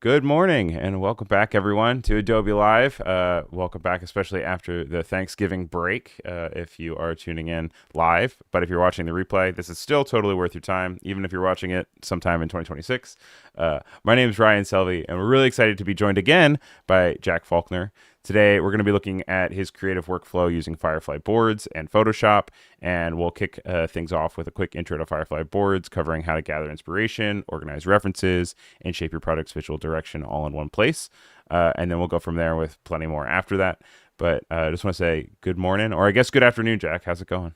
Good morning and welcome back, everyone, to Adobe Live. Welcome back, especially after the Thanksgiving break, if you are tuning in live. But if you're watching the replay, this is still totally worth your time, even if you're watching it sometime in 2026. My name is Ryan Selvey, and we're really excited to be joined again by Jack Faulkner. Today, we're going to be looking at his creative workflow using Firefly Boards and Photoshop, and we'll kick things off with a quick intro to Firefly Boards, covering how to gather inspiration, organize references, and shape your product's visual direction all in one place. And then we'll go from there with plenty more after that. But I just want to say good morning, or I guess good afternoon, Jack. How's it going?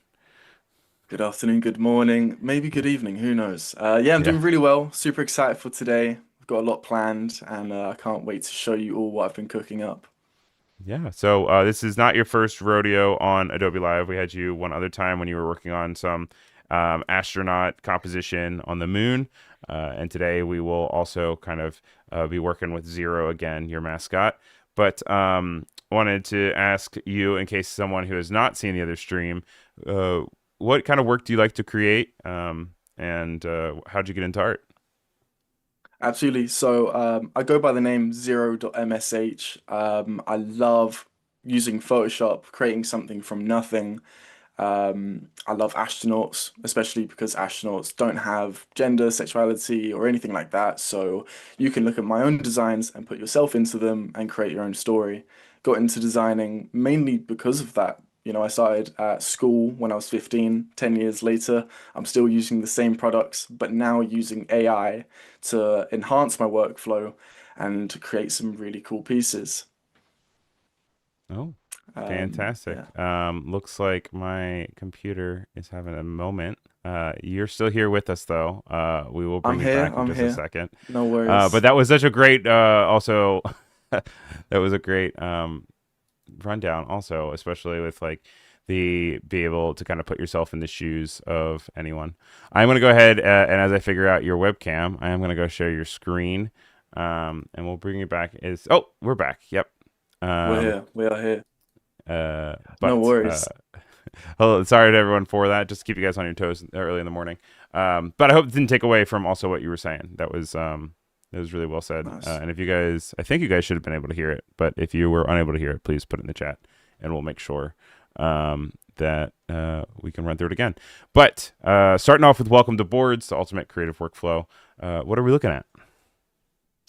Good afternoon, good morning, maybe good evening, who knows? Yeah, I'm Yeah. doing really well. Super excited for today. I've got a lot planned and I can't wait to show you all what I've been cooking up. Yeah. So this is not your first rodeo on Adobe Live. We had you one other time when you were working on some astronaut composition on the moon. And today we will also kind of be working with Zero again, your mascot. But wanted to ask you, in case someone who has not seen the other stream, uh, what kind of work do you like to create? And how'd you get into art? Absolutely. So I go by the name zero.msh. I love using Photoshop, creating something from nothing. I love astronauts, especially because astronauts don't have gender, sexuality, or anything like that. So you can look at my own designs and put yourself into them and create your own story. Got into designing mainly because of that. I started at school when I was 15. 10 years later, I'm still using the same products, but now using AI to enhance my workflow and to create some really cool pieces. Oh, Yeah. fantastic. Looks like my computer is having a moment. You're still here with us, though. We will bring I'm you here, back in I'm just a here. second. No But worries. that was such a great, also, that was a great rundown, also, especially with like the be able to kind of put yourself in the shoes of anyone. I'm going to go ahead and as I figure out your webcam, I am going to go share your screen. And we'll bring you back. Oh, we're back. Yep. We're Um, here. We are here. No but worries. hello, sorry to everyone for that. Just to keep you guys on your toes early in the morning. But I hope it didn't take away from also what you were saying. That was really well said. Nice. And if you guys, I think you guys should have been able to hear it. But if you were unable to hear it, please put it in the chat, and we'll make sure that we can run through it again. But starting off with welcome to boards, the ultimate creative workflow. What are we looking at?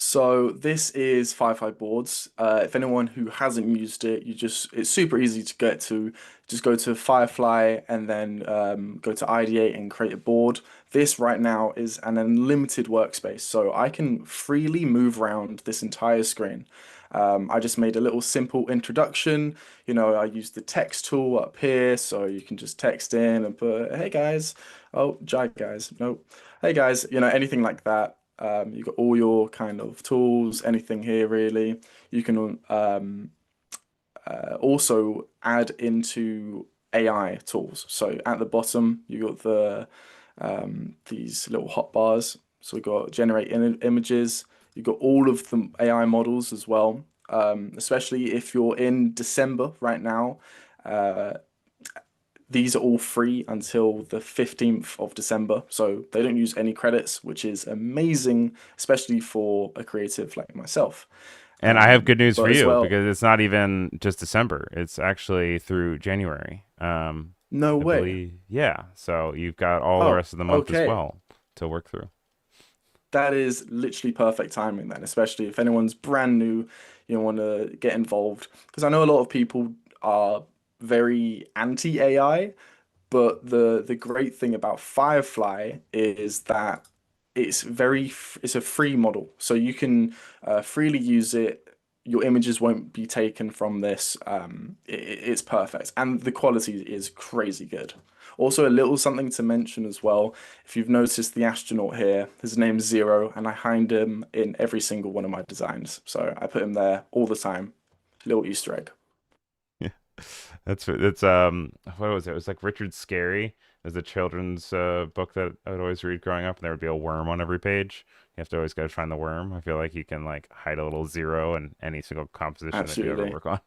So this is Firefly Boards. If anyone who hasn't used it, it's super easy to get to. Just go to Firefly and then go to Ideate and create a board. This right now is an unlimited workspace, so I can freely move around this entire screen. I just made a little simple introduction. I used the text tool up here, so you can just text in and put, "Hey guys," oh, "Jai guys," no, "Hey guys," anything like that. You've got all your kind of tools, anything here really. You can also add into AI tools. So at the bottom, you got these little hotbars. So we've got generate images. You've got all of the AI models as well. Especially if you're in December right now. Uh, these are all free until the 15th of December, so they don't use any credits, which is amazing, especially for a creative like myself. And I have good news for But as you well, because it's not even just December. It's actually through January. no I way. believe, yeah. So you've got all the Oh, rest of the month as okay. well to work through. That is literally perfect timing then, especially if anyone's brand new, want to get involved. Because I know a lot of people are very anti-AI, but the great thing about Firefly is that it's a free model, so you can freely use it. Your images won't be taken from this. It's perfect, and the quality is crazy good. Also, a little something to mention as well. If you've noticed the astronaut here, his name's Zero, and I hide him in every single one of my designs. So I put him there all the time. Little Easter egg. Yeah, that's what was it? It was like Richard Scarry. There's a children's book that I would always read growing up, and there would be a worm on every page. You have to always go find the worm. I feel like you can like hide a little zero in any single composition that you ever Absolutely. work on.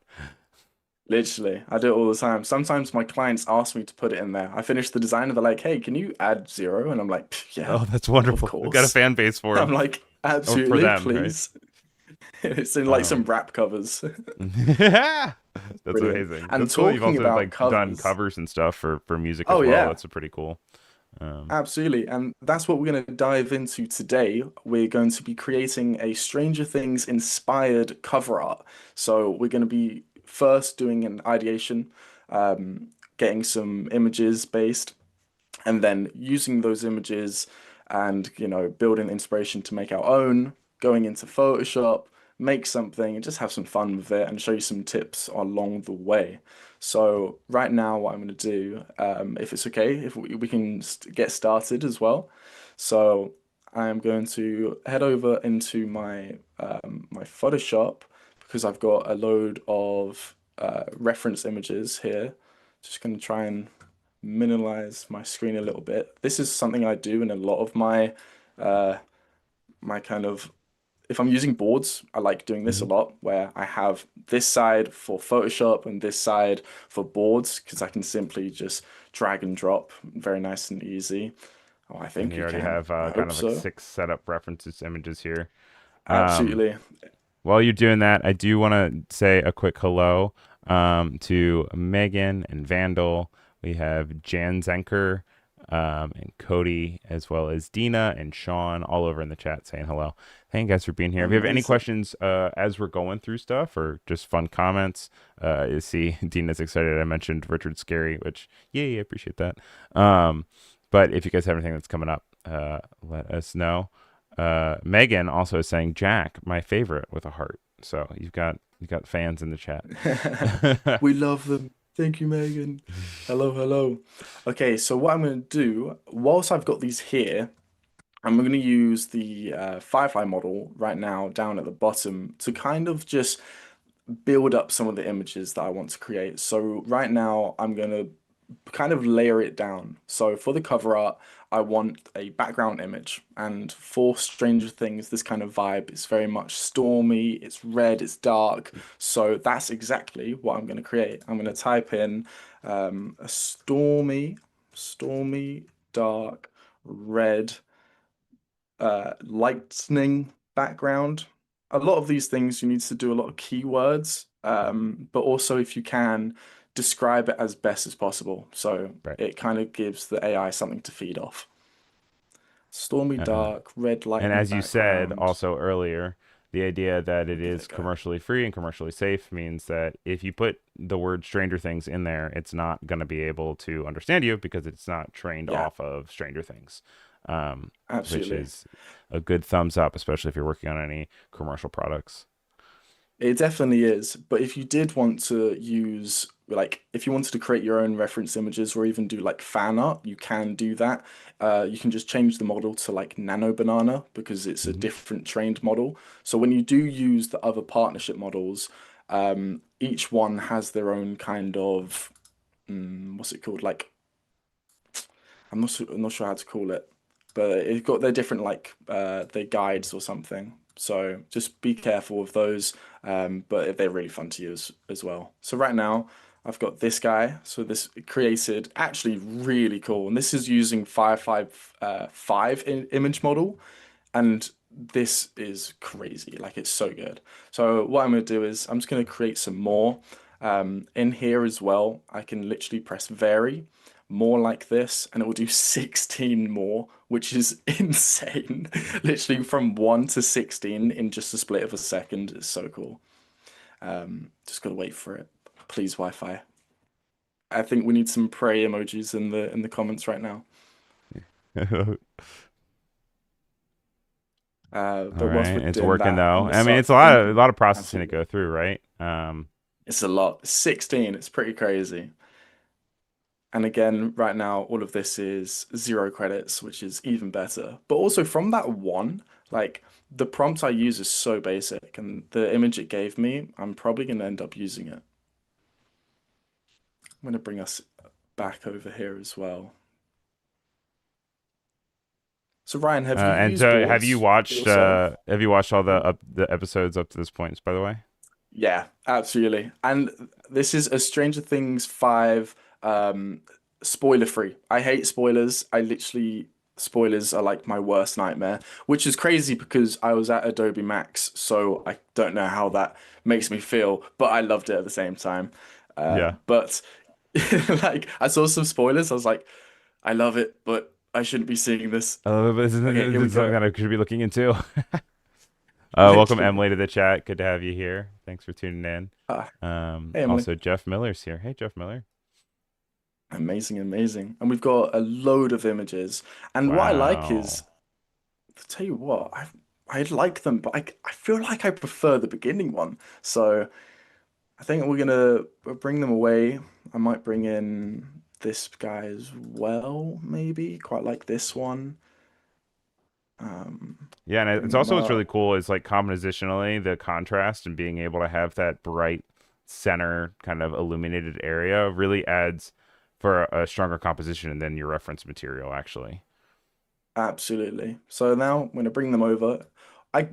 Literally, I do it all the time. Sometimes my clients ask me to put it in there. I finish the design and they're like, "Hey, can you add zero?" And I'm like, "Yeah, Oh, that's of wonderful. We've got a course." fan base for I'm him, like, or for "Absolutely, them, right? please." It's in like some Um, rap covers. that's Brilliant. amazing. And That's cool. You've talking also about like done covers, covers and stuff for music as oh well. yeah, That's a pretty cool. Um, absolutely. And that's what we're going to dive into today. We're going to be creating a Stranger Things inspired cover art. So we're going to be first doing an ideation, getting some images based, and then using those images and building inspiration to make our own, going into Photoshop, make something and just have some fun with it and show you some tips along the way. So right now what I'm going to do, if it's okay, if we can get started as well. So I'm going to head over into my Photoshop because I've got a load of reference images here. Just going to try and minimize my screen a little bit. This is something I do in a lot of uh my kind of if I'm using boards, I like doing this a mhm. lot where I have this side for Photoshop and this side for boards because I can simply just drag and drop very nice and easy. Oh, I And think you you already can. have I kind hope of like so. six setup references images here. Um, Absolutely. While you're doing that, I do want to say a quick hello to Megan and Vandal. We have Jan Zenker and Cody, as well as Dina and Sean, all over in the chat saying hello. Thank you guys for being here. If you have any Amazing. questions as we're going through stuff or just fun comments, you see Dina's excited. I mentioned Richard Scary, which, yay, I appreciate that. But if you guys have anything that's coming up, let us know. Megan also is saying Jack, my favorite, with a heart. So you've got fans in the chat. We love them. Thank you, Megan. Hello, hello. Okay, so what I'm going to do, whilst I've got these here, I'm going to use the Firefly model right now down at the bottom to kind of just build up some of the images that I want to create. So right now I'm going to kind of layer it down. So for the cover art, I want a background image. And for Stranger Things, this kind of vibe is very much stormy, it's red, it's dark. So that's exactly what I'm going to create. I'm going to type in a stormy, dark, red lightning background. A lot of these things you need to do a lot of keywords, but also if you can describe it as best as possible. So Right. it kind of gives the AI something to feed off. Stormy Uh, dark, red and lightning as you said background. also earlier, the idea that it There we is go. commercially free and commercially safe means that if you put the word Stranger Things in there, it's not going to be able to understand you because it's not trained Yeah, off of Stranger Things, um, which absolutely. is a good thumbs up, especially if you're working on any commercial products. It definitely is. But if you did want to use, like, if you wanted to create your own reference images or even do like fan art, you can do that. You can just change the model to like Nano Banana because it's a Hmm. different trained model. So when you do use the other partnership models, each one has their own kind of, what's it called? Like I'm not sure how to call it, but it's got their different like their guides or something. So just be careful with those. But they're really fun to use as well. So right now I've got this guy. So this created actually really cool, and this is using Firefly 5 image model, and this is crazy. Like it's so good. So what I'm gonna do is I'm just gonna create some more. In here as well, I can literally press vary more like this and it will do 16 more, which is insane. Literally from 1 to 16 in just a split of a second. It's so cool. Just gotta wait for it. Please, Wi-Fi. I think we need some pray emojis in the comments right now. All But whilst right, we're it's doing working that, I'm though. gonna I mean, start it's a lot thinking. of processing to Absolutely. go through, right? It's a lot. 16, it's pretty crazy. And again, right now, all of this is 0 credits, which is even better. But also from that one, like the prompt I use is so basic, and the image it gave me, I'm probably going to end up using it. I'm going to bring us back over here as well. So Ryan, have you And used so, have you boards watched yourself? all the episodes up to this point? By the way. Yeah, absolutely. And this is a Stranger Things 5 spoiler free. I hate spoilers. I literally Spoilers are like my worst nightmare, which is crazy because I was at Adobe Max, so I don't know how that makes me feel, but I loved it at the same time. Yeah. But like I saw some spoilers, I was like, I love it, but I shouldn't be seeing this. But Okay, here we it's something go. that I should be looking into. Welcome Literally. Emily to the chat. Good to have you here. Thanks for tuning in. Uh, hey Emily. Also Jeff Miller's here. Hey Jeff Miller. Amazing, amazing. And we've got a load of images. And what I like is, Wow. to tell you what, I like them, but I feel like I prefer the beginning one. So I think we'll bring them away. I might bring in this guy as well, maybe. Quite like this one. Yeah, and it's Bring them also what's really up. cool is like compositionally the contrast and being able to have that bright center kind of illuminated area really adds for a stronger composition than your reference material actually. Absolutely. So now I'm gonna bring them over.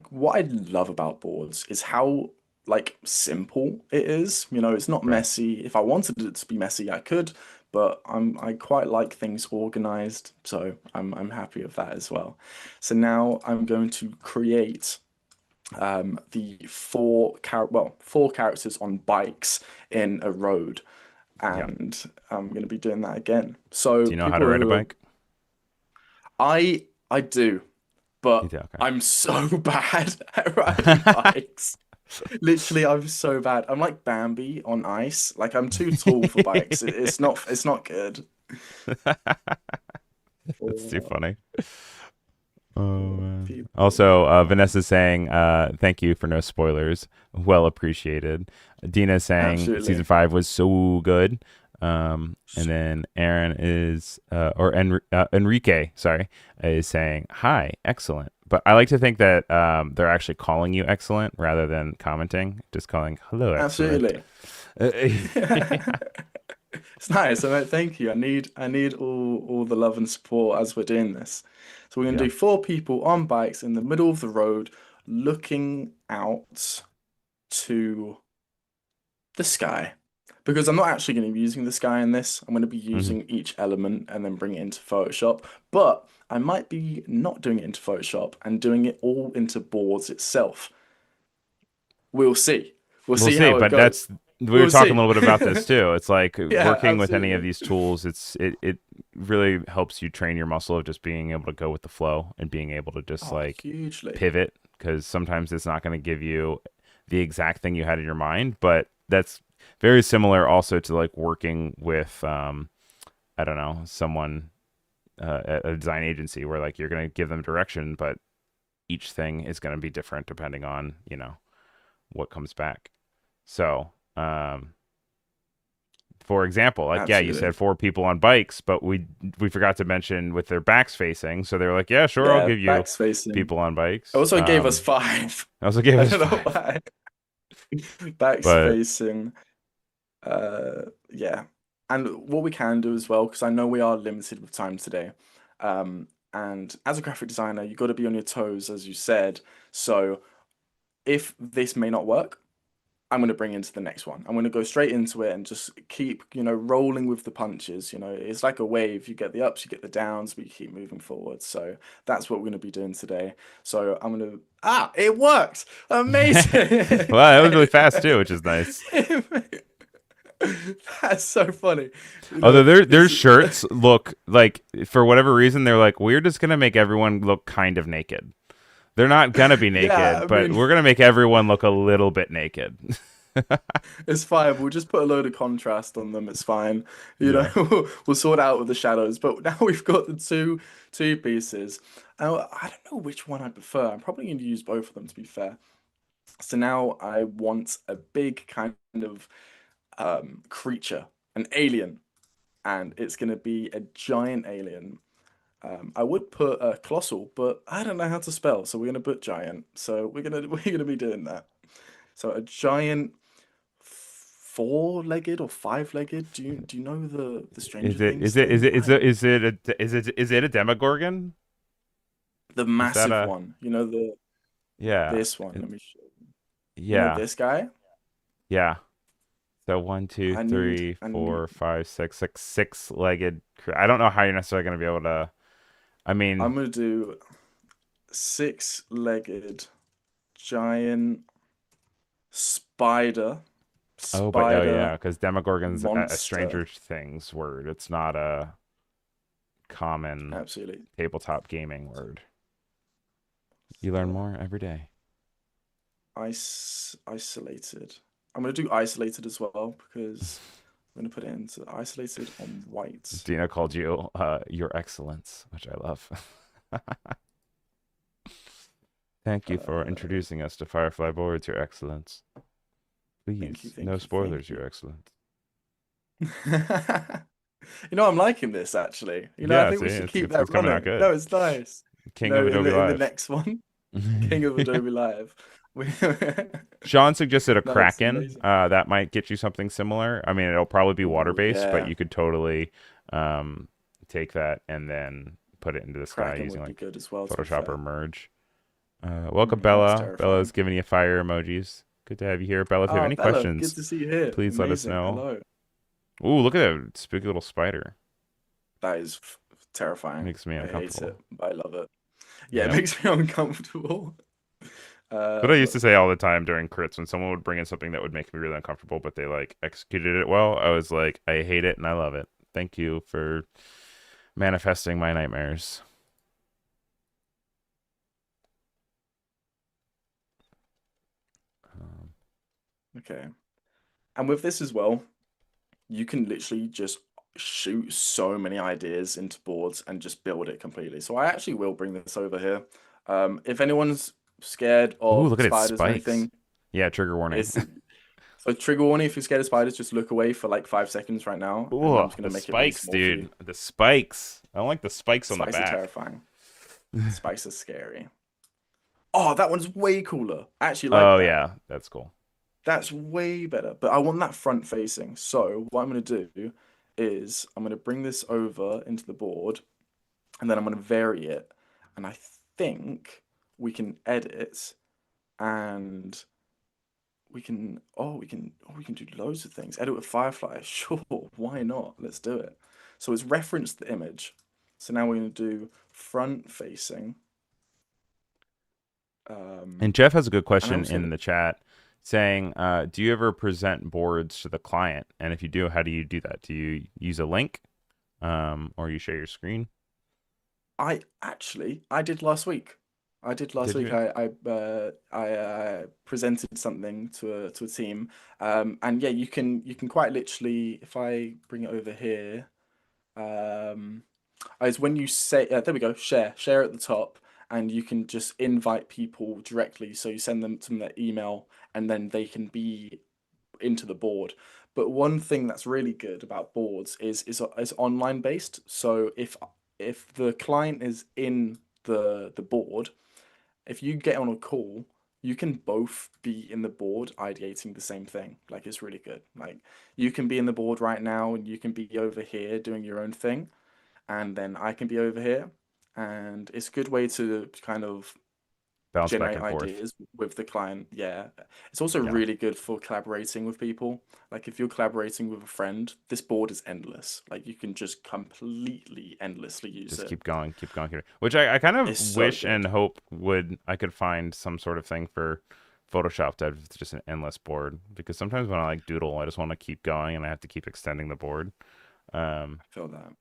What I love about boards is how like simple it is. You know, it's not Right. messy. If I wanted it to be messy, I could, but I quite like things organized, so I'm happy with that as well. So now I'm going to create the four characters on bikes in a road, Yeah. and I'm going to be doing that again. Do So you know how to people ride a who are bike? I do, You but do, okay. I'm so bad at riding bikes. Literally, I'm so bad. I'm like Bambi on ice. Like I'm too tall for bikes. It's not good. That's too For, funny. Oh for man. people Also, on Vanessa's saying, thank you for no spoilers. Well appreciated. Dina's saying season absolutely. 5 was so good. And then Aaron is, Enrique, sorry, is saying, hi, excellent. But I like to think that they're actually calling you excellent rather than commenting, just calling hello, excellent. Absolutely. Yeah. It's nice. Thank you. I need all the love and support as we're doing this. So we're gonna Yeah. do four people on bikes in the middle of the road, looking out to the sky. Because I'm not actually going to be using the sky in this. I'm going to be Hmm. using each element and then bring it into Photoshop. But I might be not doing it into Photoshop and doing it all into boards itself. We'll see. We'll We'll see see, how it but goes. that's we were We'll talking a see. little bit about this too. It's like Yeah, working with any of absolutely. these tools, it really helps you train your muscle of just being able to go with the flow and being able to just Oh, like hugely. pivot because sometimes it's not going to give you the exact thing you had in your mind, but that's very similar also to like working with I don't know, someone at a design agency where like you're going to give them direction, but each thing is going to be different depending on, what comes back. So, for example, like yeah, you Absolutely. said 4 people on bikes, but we forgot to mention with their backs facing. So they were like, yeah, sure, I'll Yeah, give you backs facing. people on bikes. Also gave us five. I also gave I us don't know five, why. Backs but facing. Yeah. And what we can do as well, because I know we are limited with time today. And as a graphic designer, you got to be on your toes, as you said. So if this may not work, I'm going to bring into the next one. I'm going to go straight into it and just keep, rolling with the punches. It's like a wave. You get the ups, you get the downs, but you keep moving forward. So that's what we're going to be doing today. So I'm going to, it worked. Amazing. well, that was really fast too, which is nice. That's so funny. Although their It's shirts look like for whatever reason they're like we're just gonna make everyone look kind of naked. They're not gonna be yeah, naked, I but mean, we're gonna make everyone look a little bit naked. it's fine. We'll just put a load of contrast on them. It's fine. Yeah. We'll sort it out with the shadows. But now we've got the two pieces. I don't know which one I prefer. I'm probably going to use both of them to be fair. So now I want a big kind of creature, an alien, and it's going to be a giant alien. I would put colossal, but I don't know how to spell, so we're gonna put giant. So we're gonna be doing that. So a giant four-legged or five-legged. Do you know the Is Stranger it Things is it is thing? it is it a Demogorgon? The Is that massive a one. You know yeah this one. Let me show you. You know yeah this guy? yeah. So one, two, I need three, I need four, five, six, like six-legged. I don't know how you're necessarily gonna be able to. I mean, I'm gonna do six-legged giant spider oh, but oh spider yeah, because Demogorgon's a monster. Stranger Things word. It's not a common Absolutely. tabletop gaming word. You learn So more every day. isolated. I'm gonna do isolated as well because I'm gonna put it into isolated on white. Dina called you Your Excellence, which I love. Thank you for Uh, introducing us to Firefly Boards, Your Excellence. thank you, Please, no thank you, thank spoilers, you. Your Excellence. I'm liking this actually. I Yeah, think see, we should it's keep it's, that it's coming out running. good. No, it's nice. King of In Adobe the Live. next one, King of Adobe Live. We Sean suggested a No, it's Kraken. amazing. That might get you something similar. I mean, it'll probably be water Oh based, but yeah, you could totally um, take that and then put it into the sky Kraken using would be like good as well, to be Photoshop or fair. Merge. Welcome, That's Bella. Bella's terrifying. giving you fire emojis. Good to have you here, Bella. If you have Ah, any Bella, good questions, to see you here. please let us Amazing. know. Hello. Ooh, look at that spooky little spider. That is terrifying. Makes me I hate uncomfortable. it, but I love it. Yeah, it Yep. makes me uncomfortable. What I used Um, to say all the time during crits when someone would bring in something that would make me really uncomfortable, but they like executed it well, I was like, I hate it and I love it. Thank you for manifesting my nightmares. Um, okay. And with this as well, you can literally just shoot so many ideas into boards and just build it completely. So I actually will bring this over here. If anyone's scared ooh, of look at its spiders or spikes. anything, Yeah, trigger warning. it's so trigger warning. If you're scared of spiders, just look away for like 5 seconds right now, and I'm Ooh, just gonna the make it really spikes, small for you. dude. The spikes. I don't like the spikes on the Spikes are back. terrifying. Spikes are scary. Oh, that one's way cooler. I actually like Oh that. yeah, that's cool. That's way better. But I want that front facing. So what I'm going to do is I'm going to bring this over into the board and then I'm going to vary it. And I think we can edit and we can do loads of things. Edit with Firefly. Sure, why not? Let's do it. So it's referenced the image. So now we're going to do front facing. And Um, Jeff has a good and I'm question just going in to the chat saying, do you ever present boards to the client? And if you do, how do you do that? Do you use a link or you share your screen? I did last week. I did last Did week. you? I presented something to a team, and yeah, you can quite literally, if I bring it over here, um, is when you say there we go, share at the top, and you can just invite people directly. So you send them to their email, and then they can be into the board. But one thing that's really good about boards is online based. So if the client is in the board, if you get on a call, you can both be in the board ideating the same thing. Like it's really good. Like you can be in the board right now and you can be over here doing your own thing, and then I can be over here. And it's a good way to kind of Bounce back generate and forth. ideas with the client. Yeah. It's also Yeah. really good for collaborating with people. Like if you're collaborating with a friend, this board is endless. Like you can just completely endlessly use Just it. keep going, keep. Which I kind of It's so wish and good. hope would I could find some sort of thing for Photoshop to have just an endless board because sometimes when I like doodle, I just want to keep going and I have to keep extending the board. Um, I feel that.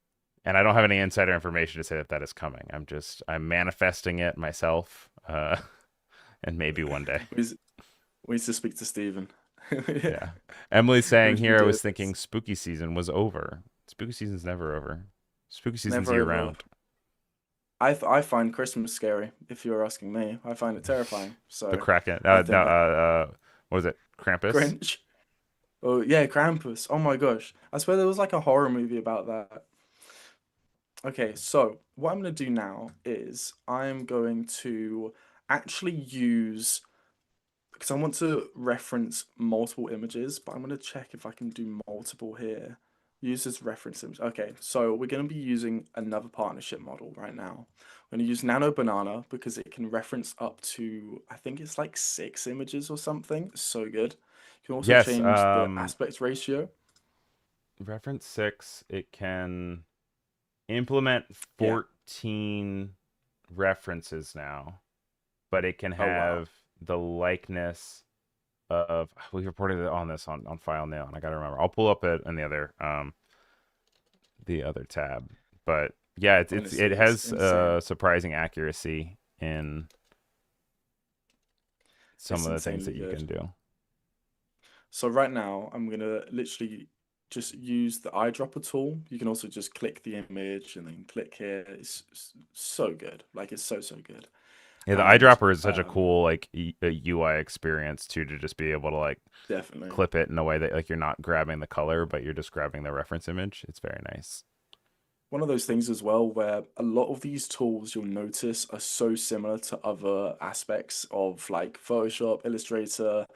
and I don't have any insider information to say that that is coming. I'm manifesting it myself, and maybe one day. We need, we need to speak to Stephen. Yeah. Emily's saying We should be here, I doing was thinking this. spooky season was over. Spooky season's never over. Spooky season's Never year over. round. I find Christmas scary, if you're asking me. I find it terrifying. The So Kraken. I No, think that what was it? Krampus? Grinch. Oh yeah, Krampus. Oh my gosh. I swear there was like a horror movie about that. Okay, so what I'm going to do now is I'm going to actually use, because I want to reference multiple images, but I'm going to check if I can do multiple here. Use as reference image. Okay, so we're going to be using another partnership model right now. I'm going to use Nano Banana because it can reference up to, I think it's like 6 images or something. So good. You can also Yes. change the aspect ratio. Reference 6. It can implement Yeah. 15 references now, but it can Oh wow. have the likeness of, we reported it on this on file now, and I gotta remember. I'll pull up it in the other tab. But yeah, it Honestly, it's has insane. surprising accuracy in some It's of the things insanely that you good. can do. So right now, I'm gonna literally just use the eyedropper tool. You can also just click the image and then click here. It's so good. Like it's so good. Yeah, the And eyedropper is such a cool like UI experience too, to just be able to like definitely. clip it in a way that like you're not grabbing the color, but you're just grabbing the reference image. It's very nice. One of those things as well where a lot of these tools you'll notice are so similar to other aspects of like Photoshop, Illustrator,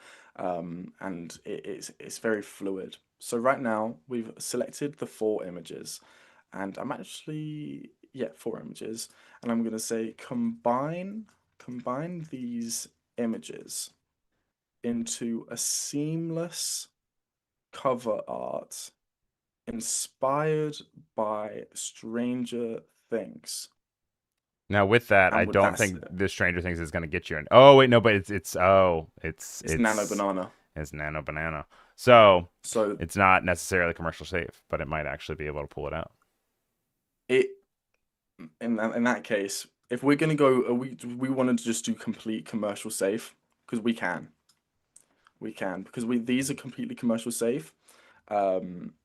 and it's very fluid. So right now we've selected the four images, and I'm actually, yeah, four images, and I'm gonna say combine these images into a seamless cover art inspired by Stranger Things. Now with that, I And don't that's think it. the Stranger Things is going to get you in. Oh wait, no, but It's Nano Banana. it's Nano Banana. So So it's not necessarily commercial safe, but it might actually be able to pull it out. it in that case, if we're gonna go, we wanted to just do complete commercial safe because we can because we these are completely commercial safe. Um,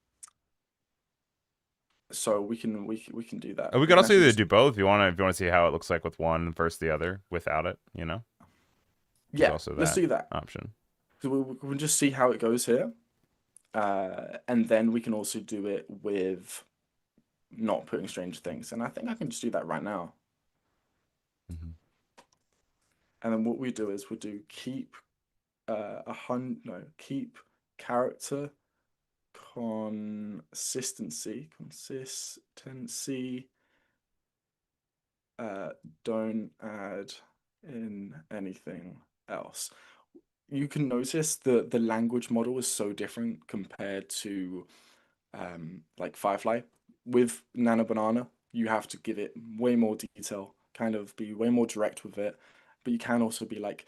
so we can do that. We We could can also actually either just do both if you want to. If you want to see how it looks like with one versus the other without it, there's yeah, also let's that do that. option. So we can just see how it goes here, and then we can also do it with not putting Stranger Things. And I think I can just do that right now. Mhm. And then what we do is we do keep a hun no keep character consistency. Uh, don't add in anything else. You can notice the language model is so different compared to like Firefly. With Nano Banana, you have to give it way more detail, kind of be way more direct with it. But you can also be like,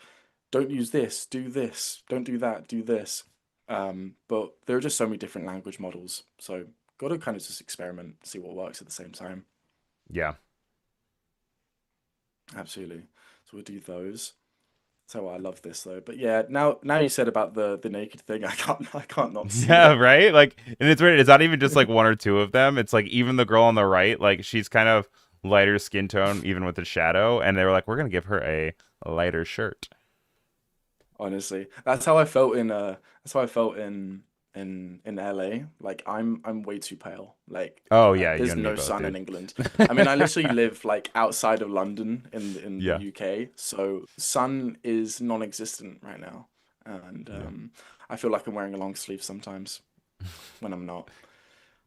don't use this, do this, don't do that, do this. But there are just so many different language models. So got to kind of just experiment, see what works at the same time. Yeah. Absolutely. So we'll do those. So I love this though. But yeah, now you said about the naked thing, I can't not see Yeah, it. right? Like, and it's weird. It's not even just like one or two of them. It's like even the girl on the right, like she's kind of lighter skin tone, even with the shadow. And they were like, we're gonna give her a lighter shirt. Honestly, that's how I felt in that's how I felt in LA. Like I'm way too pale. Like Oh yeah, you there's and me no both, sun in dude. England. I mean, I literally live like outside of London in the Yeah, UK, so sun is non-existent right now, and yeah. I feel like I'm wearing a long sleeve sometimes when I'm not.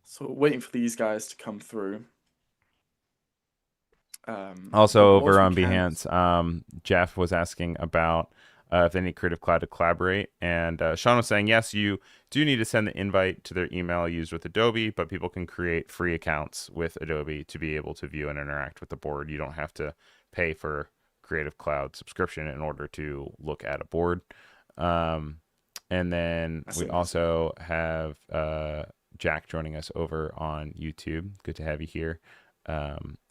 So waiting for these guys to come through. But Also over what we on can, Behance, Jeff was asking about if they need Creative Cloud to collaborate, and Sean was saying yes, you do need to send the invite to their email used with Adobe, but people can create free accounts with Adobe to be able to view and interact with the board. You don't have to pay for Creative Cloud subscription in order to look at a board. Um, and then that's we amazing. also have Jack joining us over on YouTube. Good to have you here,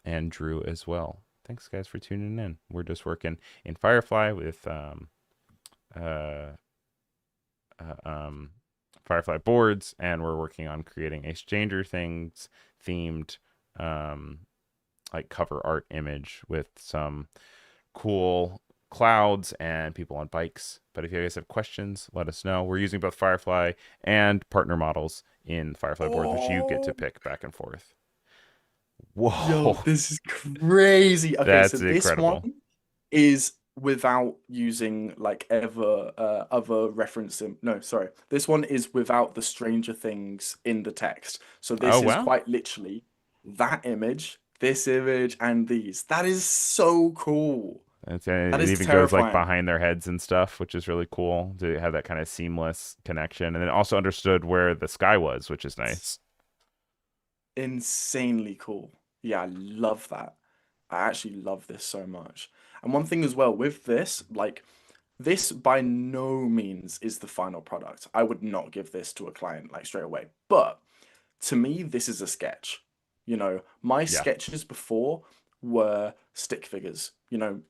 and Drew as well. Thanks, guys, for tuning in. We're just working in Firefly with uh, um, Firefly boards, and we're working on creating a Stranger Things themed um, like cover art image with some cool clouds and people on bikes. But if you guys have questions, let us know. We're using both Firefly and partner models in Firefly boards, which you get to Oh, pick back and forth. yo, Whoa, this is crazy. Okay, so that's this one incredible. is without using like ever other referencing. No, sorry. This one is without the Stranger Things in the text. So Oh this is wow. quite literally that image, this image, and these. That is so cool. That It is even goes like terrifying. behind their heads and stuff, which is really cool to have that kind of seamless connection. And then also understood where the sky was, which is nice. Insanely cool. Yeah, I love that. I actually love this so much. And one thing as well with this, like this by no means is the final product. I would not give this to a client like straight away. But to me, this is a sketch. My Yeah. sketches before were stick figures,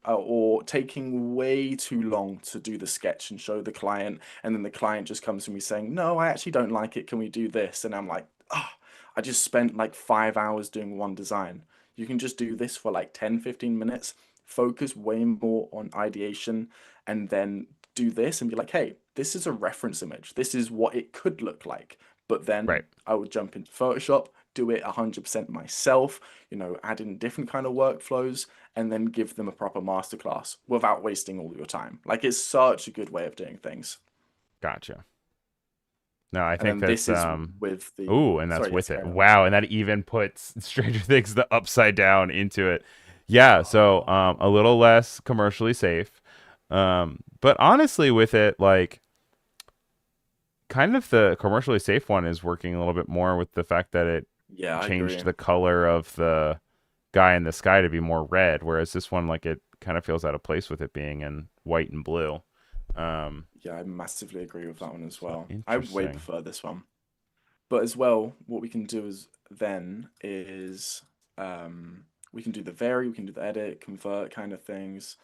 or taking way too long to do the sketch and show the client. And then the client just comes to me saying, no, I actually don't like it. Can we do this? And I'm like, ah, I just spent like 5 hours doing one design. You can just do this for like 10, 15 minutes, focus way more on ideation, and then do this and be like, hey, this is a reference image. This is what it could look like. But Right. then I would jump into Photoshop, do it 100% myself, add in different kind of workflows, and then give them a proper masterclass without wasting all your time. Like it's such a good way of doing things. Gotcha. No, I And think then that's this is with the, ooh, and that's sorry, yes, with it. carry on. Wow, and that even puts Stranger Things the upside down into it. Yeah, so Oh, a little less commercially safe. But honestly with it, like kind of the commercially safe one is working a little bit more with the fact that it yeah, I changed agree. the color of the guy in the sky to be more red, whereas this one like it kind of feels out of place with it being in white and blue. Um, Yeah, I massively agree with that one as so well. I way interesting. prefer this one. But as well, what we can do is then is we can do the vary, we can do the edit, convert kind of things.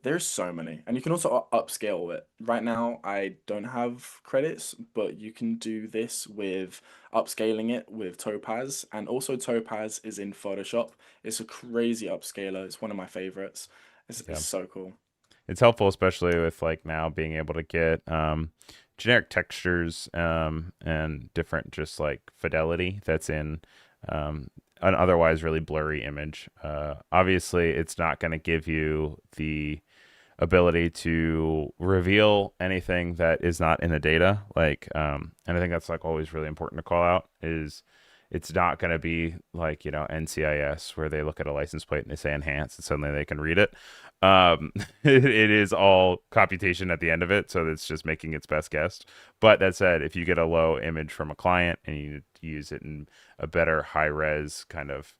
There's so many, and you can also upscale it. Right now, I don't have credits, but you can do this with upscaling it with Topaz, and also Topaz is in Photoshop. It's a crazy upscaler. It's one of my favorites. It's Yeah. so cool. It's helpful, especially with like now being able to get generic textures and different just like fidelity that's in an otherwise really blurry image. Obviously, it's not going to give you the ability to reveal anything that is not in the data. And I think that's like always really important to call out is it's not going to be like NCIS where they look at a license plate and they say enhance and suddenly they can read it. It is all computation at the end of it, so it's just making its best guess. But that said, if you get a low image from a client and you use it in a better high res kind of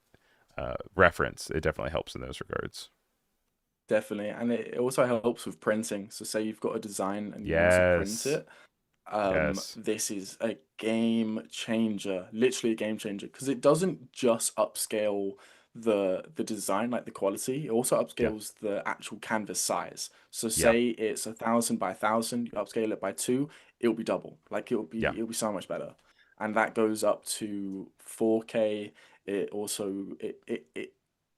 reference, it definitely helps in those regards. Definitely, and it also helps with printing. So say you've got a design and you want to print Yes, it, yes, this is a game changer, literally a game changer, because it doesn't just upscale the design, like the quality, it also yeah, upscales the actual canvas size. So yeah, say it's 1,000 by 1,000, you upscale it by two, it'll be double. Like yeah. it'll be so much better. And that goes up to 4K. It also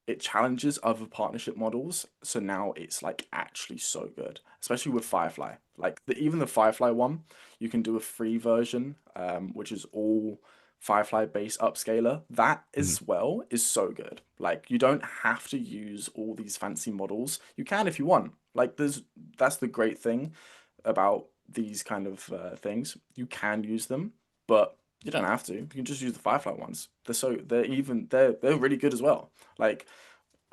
it challenges other partnership models. So now it's like actually so good, especially with Firefly. Like even the Firefly one, you can do a free version, which is all Firefly based upscaler. That Mhm. as well is so good. Like you don't have to use all these fancy models. You can if you want. Like that's the great thing about these kind of things. You can use them, but you don't have to. You can just use the Firefly ones. They're really good as well. Like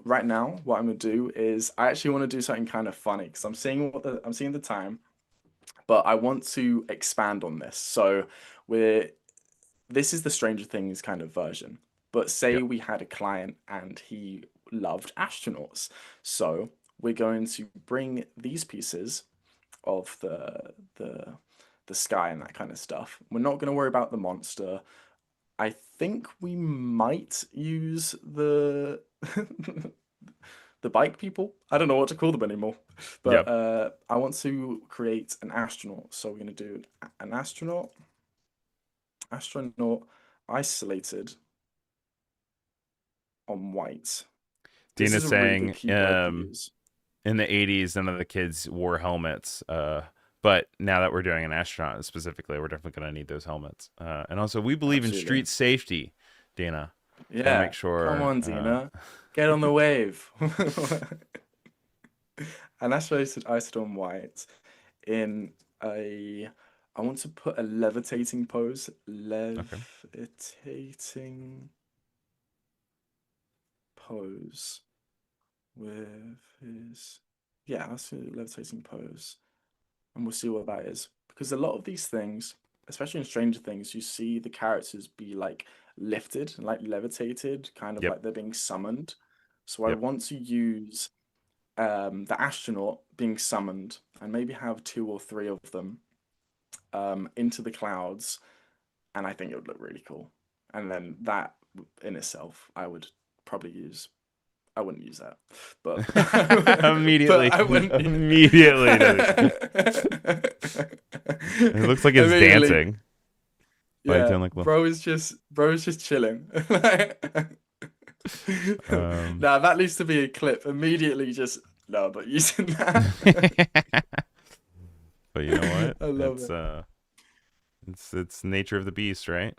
right now, what I'm gonna do is I actually want to do something kind of funny because I'm seeing the time, but I want to expand on this. So we're this is the Stranger Things kind of version. But Yeah. say we had a client and he loved astronauts. So we're going to bring these pieces of the sky and that kind of stuff. We're not going to worry about the monster. I think we might use the the bike people. I don't know what to call them anymore. Yeah. But I want to create an astronaut. So we're going to do an astronaut isolated on white. This is Dina's a really good saying keyword to use. in the 80s, none of the kids wore helmets. But now that we're doing an astronaut specifically, we're definitely going to need those helmets. And also, we believe in Absolutely. street safety, Dina. Got to make Yeah. Come sure. on, Dina. Get on the wave. And that's roasted iced on white in a I want to put a levitating pose. Okay. Levitating pose with his yeah, let's do levitating pose. And we'll see what that is. Because a lot of these things, especially in Stranger Things, you see the characters be like lifted and like levitated, kind of Yep. like they're being summoned. So I Yep. want to use the astronaut being summoned and maybe have two or three of them into the clouds, and I think it would look really cool. And then that in itself, I would probably use. I wouldn't use that, but but Immediately, I wouldn't. immediately. It looks like it's Immediately, dancing. Like yeah. doing like Bro is just chilling. um Now that needs to be a clip. Immediately, just no, but using that. but you know what? I love It's it. it's nature of the beast, right?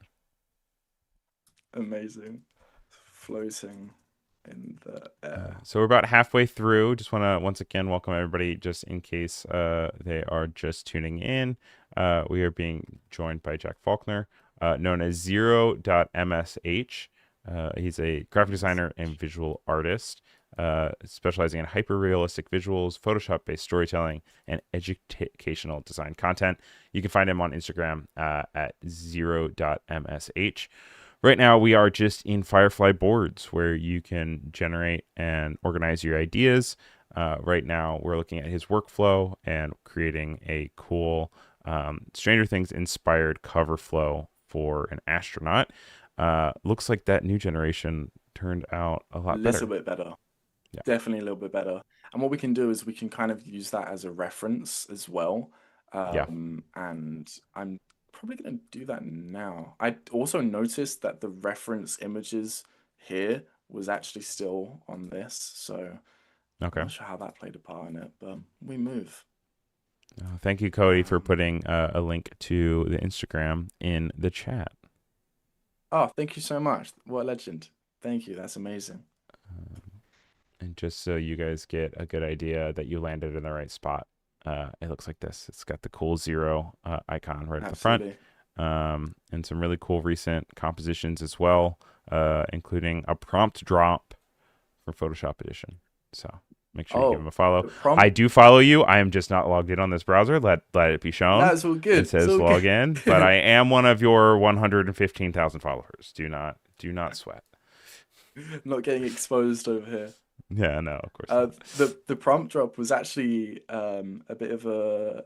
Amazing. Floating in the air. So we're about halfway through. Just want to once again welcome everybody, just in case they are just tuning in. We are being joined by Jack Faulkner, known as Zero.msh. He's a graphic designer and visual artist, specializing in hyper-realistic visuals, Photoshop-based storytelling, and educational design content. You can find him on Instagram at Zero.msh. Right now, we are just in Firefly Boards, where you can generate and organize your ideas. Right now, we're looking at his workflow and creating a cool Stranger Things inspired cover flow for an astronaut. Looks like that new generation turned out a lot Little better. bit better. Yeah. Definitely a little bit better. And what we can do is we can kind of use that as a reference as well. Yeah. And I'm probably going to do that now. I also noticed that the reference images here was actually still on this. So I'm Okay. not sure how that played a part in it, but we move. Thank you, Cody, for Um, putting a link to the Instagram in the chat. oh, thank you so much. What a legend. Thank you. That's amazing. And just so you guys get a good idea that you landed in the right spot, it looks like this. It's got the cool zero icon right at the front, Absolutely. and some really cool recent compositions as well, including a prompt drop for Photoshop Edition. So make sure you give him Oh, a follow. the I prompt. do follow you. I am just not logged in on this browser. Let it be shown. That's all It good. It's says all log good. in, but I am one of your 115,000 followers. Do not sweat. Not getting exposed over here. Yeah, no, of course not. The prompt drop was actually a bit of a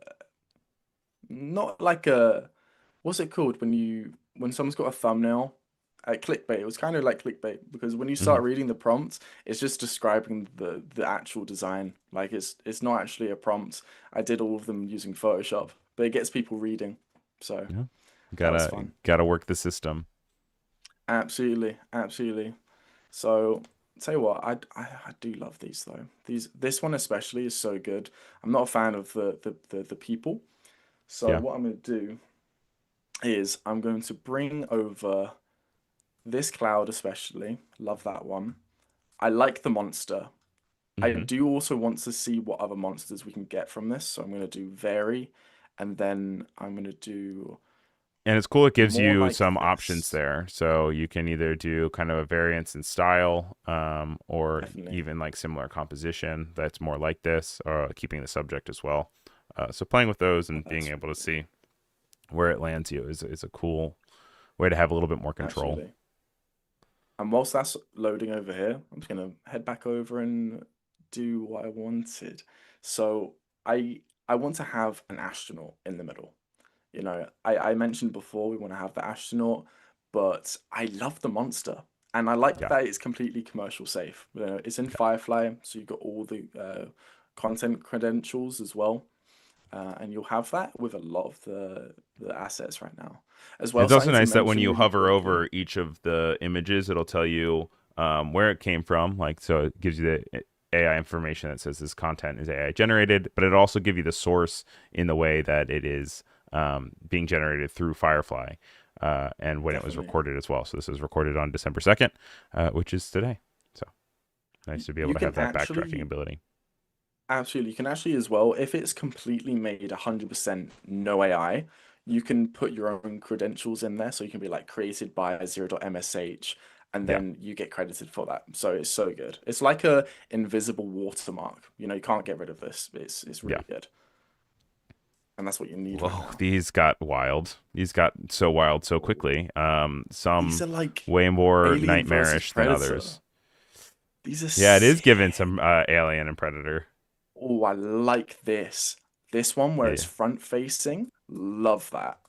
not like a what's it called when someone's got a thumbnail clickbait. It was kind of like clickbait because when you Hmm. start reading the prompt, it's just describing the actual design. Like it's not actually a prompt. I did all of them using Photoshop, but it gets people reading. So Yeah, that was gotta fun. gotta work the system. Absolutely, absolutely. So, tell you what, I do love these though. This one especially is so good. I'm not a fan of the people. So Yeah. what I'm going to do is I'm going to bring over this cloud especially. Love that one. I like the monster. I Hmm. do also want to see what other monsters we can get from this. So I'm going to do vary, and then I'm going to do And it's cool. It gives more you like some options this. there, so you can either do kind of a variance in style, or Definitely. even like similar composition that's more like this, or keeping the subject as well. So playing with those Oh, and being that's able to really good. see where it lands you is a cool way to have a little bit more control. Absolutely. And whilst that's loading over here, I'm just gonna head back over and do what I wanted. So I want to have an astronaut in the middle. I mentioned before we want to have the astronaut, but I love the monster. And I like Yeah. that it's completely commercial safe. It's in Firefly, so you've got all the content credentials as well. And you'll have that with a lot of the assets right now. As well, It's also something to nice that when mention you really hover quickly. over each of the images, it'll tell you where it came from. Like, so it gives you the AI information that says this content is AI generated, but it also give you the source in the way that it is being generated through Firefly, and when it was Definitely. recorded as well. So this is recorded on December 2nd, which is today. So nice to be able You to can have that backtracking actually, ability. absolutely, you can actually as well, if it's completely made 100% no AI, you can put your own credentials in there. So you can be like created by 0.msh and Yeah. then you get credited for that. So it's so good. It's like a invisible watermark. You can't get rid of this. It's Yeah. really good. And that's what you need right Whoa, now. these got wild. These got so wild so Oh, quickly. these Some are like way more Alien versus nightmarish than Predator. others. These are Yeah, it is giving sick. some Alien and Predator. Oh, I like this. This one where it's Yeah. front facing. Love that.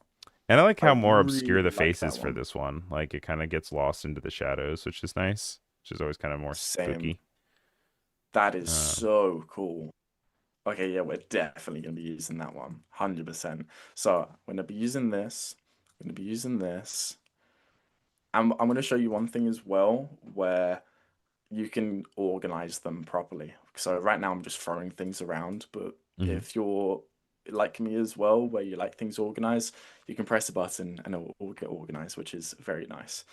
And I like I how more obscure the really like face is that for one. this one. Like it kind of gets lost into the shadows, which is nice. Which is always kind of more Same. spooky. That is Um, so cool. Okay, yeah, we're definitely gonna be using that one. 100%. So I'm gonna be using this. I'm gonna be using this. I'm gonna show you one thing as well where you can organize them properly. So right now I'm just throwing things around, but mhm. if you're like me as well, where you like things organized, you can press a button and it will all get organized, which is very nice.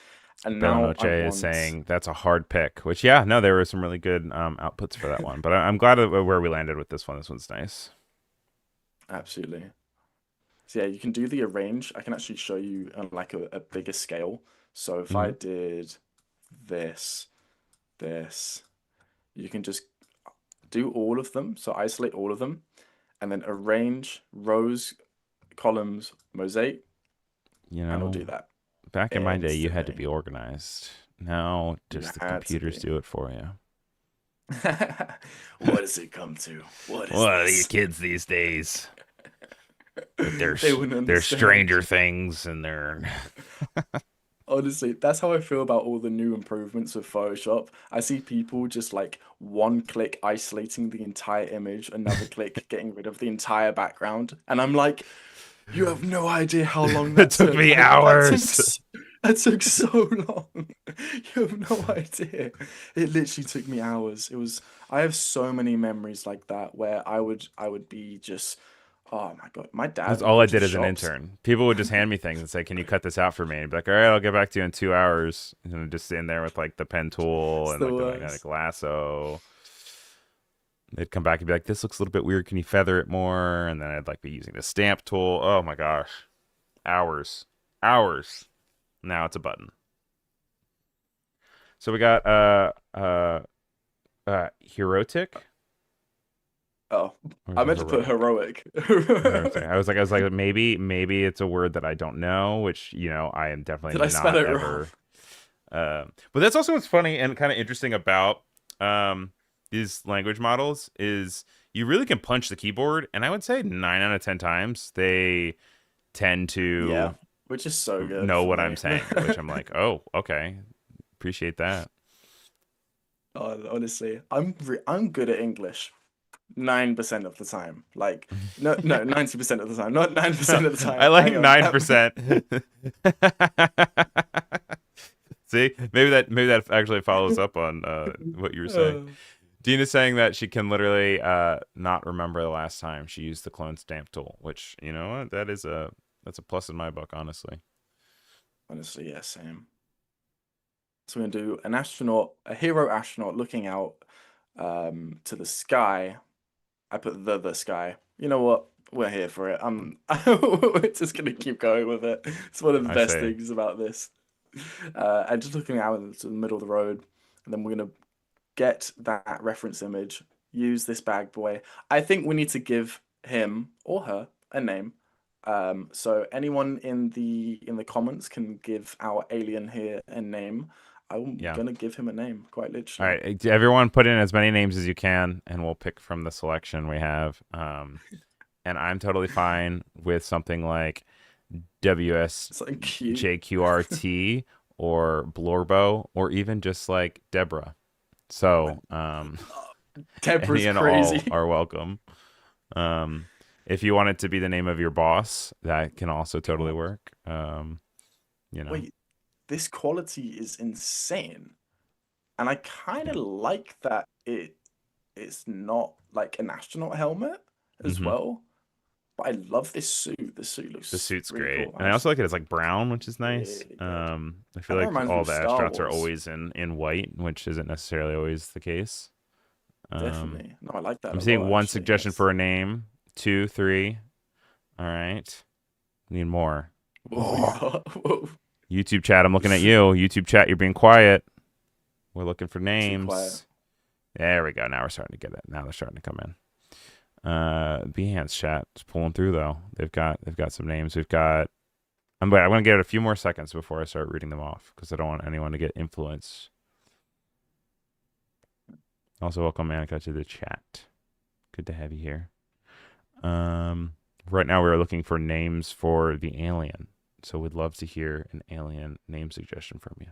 And Bill now I Noche is want, saying that's a hard pick, which, yeah, no, there were some really good outputs for that one. But I'm glad of where we landed with this one. This one's nice. absolutely. So yeah, you can do the arrange. I can actually show you on like a bigger scale. So if I Hmm. did this, this, you can just do all of them. So isolate all of them and then arrange rows, columns, mosaic, You and it'll know, do that back in my day, you had to instantly. be organized. Now, You just the had to computers be. do it for you. What does it come to? What is Well, you this? kids these days with They wouldn't their Stranger understand. Things and their Honestly, that's how I feel about all the new improvements with Photoshop. I see people just like one click isolating the entire image, another click getting rid of the entire background, and I'm like, you have no idea how long it that took took. me That took hours. that took so long. You have no idea. It literally took me hours. It was I have so many memories like that where I would be just oh my God. My That's dad would all go I to did as an shops. intern. People would just hand me things and say, "Can you cut this out for me?" And I'd be like, "All right, I'll get back to you in 2 hours." And I'm just in there with like the pen tool It's and the like the magnetic worst. lasso. They'd come back and be like, "This looks a little bit weird. Can you feather it more?" And then I'd like be using the stamp tool. Oh my gosh, hours, hours. Now it's a button. So we got Heroic Oh, or is I it meant to put heroic? heroic. Heroic. I was like, maybe it's a word that I don't know, which I am definitely Did I spell not it wrong? ever. But that's also what's funny and kind of interesting about these language models is you really can punch the keyboard, and I would say 9 out of 10 times they tend Yeah, to which is so good know for what I'm me. saying, which I'm like, oh, okay, appreciate that. Oh, honestly, I'm good at English 9% of the time. Like no 90% of the time, not 9% of the I time. like Hang on. 9%. See, maybe that actually follows up on what you were saying. Uh, Dina's saying that she can literally not remember the last time she used the clone stamp tool, which you know what, that's a plus in my book, honestly. honestly, yeah, same. So we're gonna do an astronaut, a hero astronaut looking out to the sky. I put the sky. You know what? We're here for it. We're just gonna keep going with it. It's one of the I best say, things about this. And just looking out into the middle of the road, and then we're gonna get that reference image, use this bag boy. I think we need to give him or her a name. So anyone in the comments can give our alien here a name. I'm yeah. gonna give him a name, quite All literally. right, everyone, put in as many names as you can, and we'll pick from the selection we have. And I'm totally fine with something like Something cute. WSJQRT or Blorbo or even just like Deborah. So, any Deborah's and all crazy. are welcome. Um, if you want it to be the name of your boss, that can also totally God, work. You know. wait, this quality is insane. And I kind of Yeah. like that it's not like an astronaut helmet as Hmm. well. But I love this suit. This suit The looks suit's really great, cool. and I also Actually, like it as like brown, which is nice. really good. I feel Kind of like reminds me all of the Star astronauts are Wars. always in white, which isn't necessarily always the case. Um, Definitely. No, I like that I'm a seeing lot, one actually. suggestion That's for a name, two, three. All right, need more. what we Oh, got. Whoa. YouTube chat, I'm looking at you. YouTube chat, you're being quiet. We're looking for Too quiet. names. There we go. Now we're starting to get it. Now they're starting to come in. Behance chat is pulling through though. They've got some names. We've got. I'm gonna give it a few more seconds before I start reading them off because I don't want anyone to get influenced. Also, welcome Annika to the chat. Good to have you here. Um, right now we're looking for names for the alien, so we'd love to hear an alien name suggestion from you.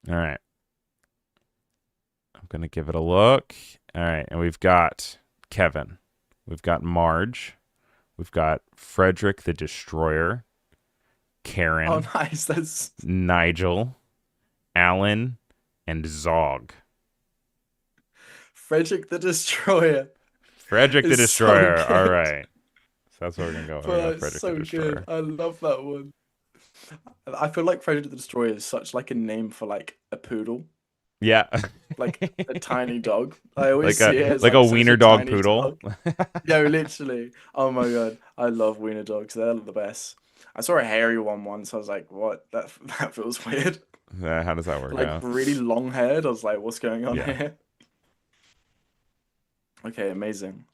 All right, I'm gonna give it a look. All right, and we've got Kevin, we've got Marge, we've got Frederick the Destroyer, Oh, Karen, nice. That's Nigel, Alan, and Zog. Frederick the Destroyer. Frederick the It's so Destroyer. All good. right, so that's what we're gonna go. We're But going it's Frederick the so good. Destroyer. I love that one. I feel like Frederick the Destroyer is such like a name for like a poodle, Yeah. like a tiny dog. I always like see it as a like such wiener a dog tiny poodle. dog. Yeah, literally. Oh my God. I love wiener dogs. They're the best. I saw a hairy one once. I was like, what? That that feels weird. How does that work Like out? really long haired. I was like, what's going on Yeah. here? Okay, amazing.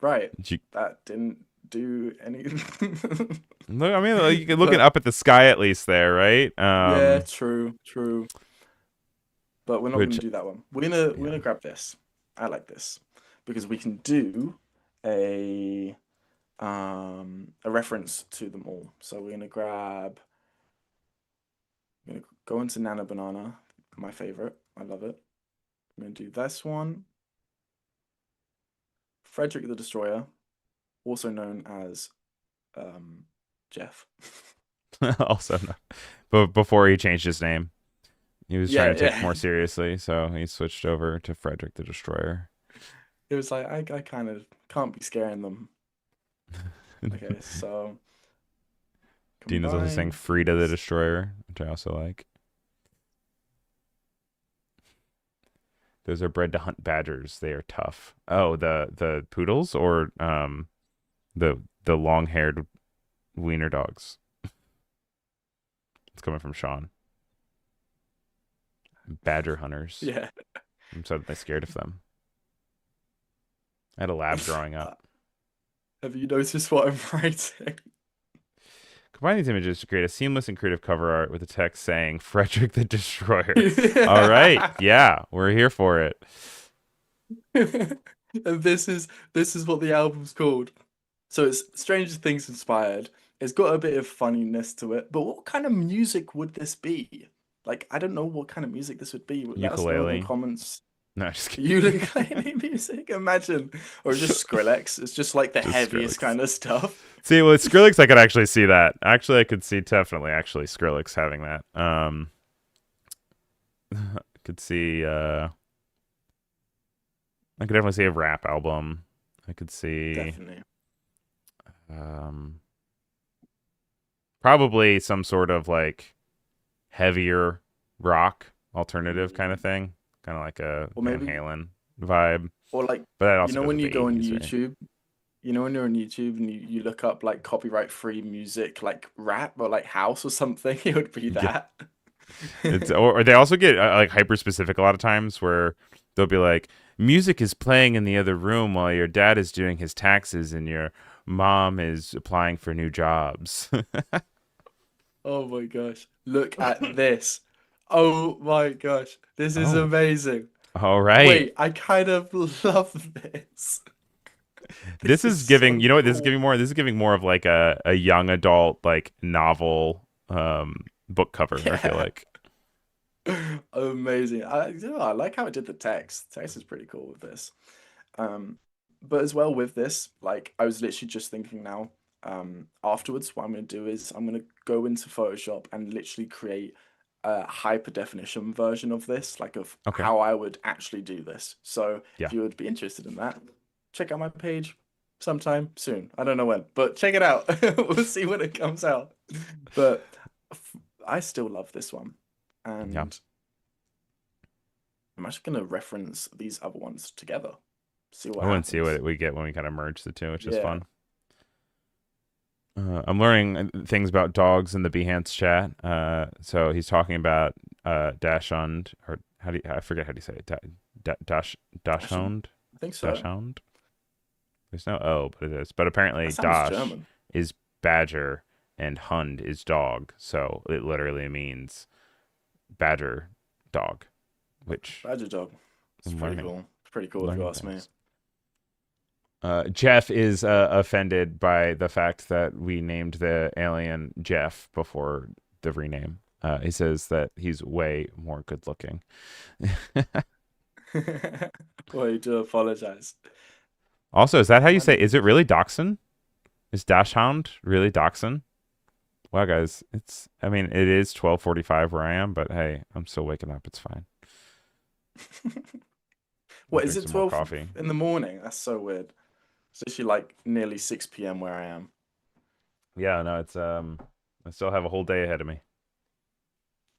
Right. You, That didn't do anything. look, I mean, like, you're looking But up at the sky at least there, right? yeah, true, true. But we're not gonna Which, do that one. We're yeah. gonna grab this. I like this because we can do a a reference to them all. So we're gonna grab. I'm gonna go into Nana Banana, my favorite. I love it. I'm gonna do this one. Frederick the Destroyer, also known as um, Jeff. Also, no. But before he changed his name, he was trying Yeah, to take it yeah. more seriously, so he switched over to Frederick the Destroyer. It was like I kind of can't be scaring them. Okay, so Dina's also saying combine Frida the these. Destroyer, which I also like. Those are bred to hunt badgers. They are tough. Oh, the poodles or the long haired wiener dogs. It's coming from Sean. Badger hunters. Yeah. I'm suddenly scared of them. I had a lab growing up. Have you noticed what I'm writing? Combine these images to create a seamless and creative cover art with the text saying Frederick the Destroyer. All right. Yeah, we're here for it. And this is what the album's called. So it's Stranger Things inspired. It's got a bit of funniness to it, but what kind of music would this be? Like, I don't know what kind of music this would be. Let us know in the Ukulele. comments. No, just kidding. Ukulele music, imagine. Or just Skrillex. It's just like the Just heaviest Skrillex. kind of stuff. See, with Skrillex, I could actually see that. Actually, I could see definitely actually Skrillex having that. Could see. I could definitely see a rap album. I could see. Definitely. Um, probably some sort of like heavier rock alternative kind of Mm. thing, kind of like a Or Van maybe, Halen vibe. or like, But that you also know, goes when with you the go on 80s, right? YouTube, you know, when you're on YouTube and you look up like copyright free music, like rap or like house or something, it would be Yeah, that. it's or they also get like hyper specific a lot of times where they'll be like, music is playing in the other room while your dad is doing his taxes and your mom is applying for new jobs. Oh my gosh. Look at this. Oh my gosh. This is Oh, amazing. all right. Wait, I kind of love this. This This is is giving, so you know what, cool. this is giving more of like a young adult like novel book cover, I feel Yeah. like. Amazing. I like how it did the text. Text is pretty cool with this. Um, but as well with this, like I was literally just thinking now, afterwards, what I'm gonna do is I'm gonna go into Photoshop and literally create a hyper definition version of this, like of Okay. how I would actually do this. So if Yeah. you would be interested in that, check out my page sometime soon. I don't know when, but check it out. We'll see when it comes out. But I still love this one, Yeah. and I'm actually gonna reference these other ones together. See what Oh, and see happens. what we get when we kind of merge the two, which is Yeah. fun. I'm learning things about dogs in the Behance chat. So he's talking about Dachshund, or how do you, I forget how do you say it? Dachshund? Dachshund? I think so. Dachshund? There's no O, but it is. But apparently That sounds Dash German. is badger and Hund is dog. So it literally means badger dog, which Badger dog. It's I'm pretty learning cool. It's pretty cool if you learning ask me. things. Jeff is offended by the fact that we named the alien Jeff before the rename. He says that he's way more good looking. Well, you do apologize. Also, is that how you My say? name Is it is. really Dachshund? Is Dachshund really Dachshund? Wow, guys, it's. I mean, it is 12:45 where I am, but hey, I'm still waking up. It's fine. I'll What is drink it, some more 12 coffee. in the morning? That's so weird. It's actually like nearly 6 p.m. where I am. Yeah, no, it's I still have a whole day ahead of me.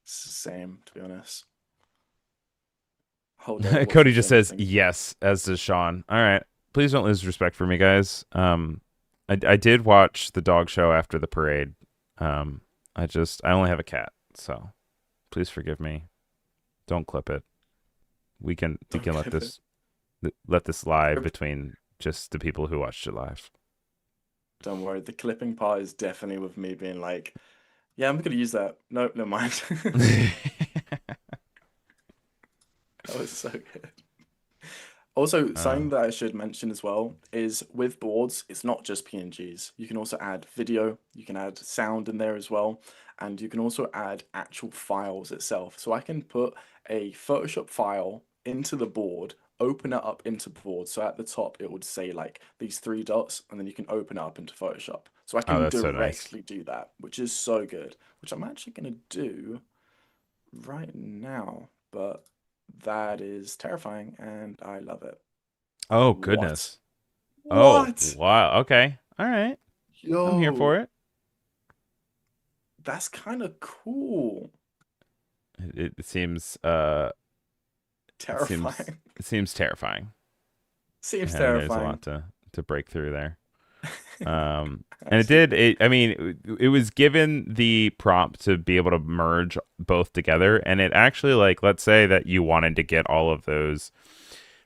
It's the same, to be honest. Whole day Cody watching just Stranger says Things. yes, as does Sean. All right, please don't lose respect for me, guys. I did watch the dog show after the parade. Um, I only have a cat, so please forgive me. Don't clip it. We Don't can clip it. let this lie Every- between just the people who watched it live. Don't worry. The clipping part is definitely with me being like, yeah, I'm gonna use that. Nope, never mind. That was so good. Also, uh, something that I should mention as well is with boards, it's not just PNGs. You can also add video, you can add sound in there as well, and you can also add actual files itself. So I can put a Photoshop file into the board, open it up into board. So at the top, it would say like these three dots, and then you can open it up into Photoshop. So I oh, can that's so nice. directly do that, which is so good, which I'm actually going to do right now, but that is terrifying and I love it. Oh What? goodness. Oh What? wow. Okay. All right. I'm here for Yo, it. that's kind of cool. It seems Terrifying. it seems terrifying, Seems and there's a terrifying. lot to break through there. And it did. Absolutely. I mean, it was given the prompt to be able to merge both together, and it actually, like, let's say that you wanted to get all of those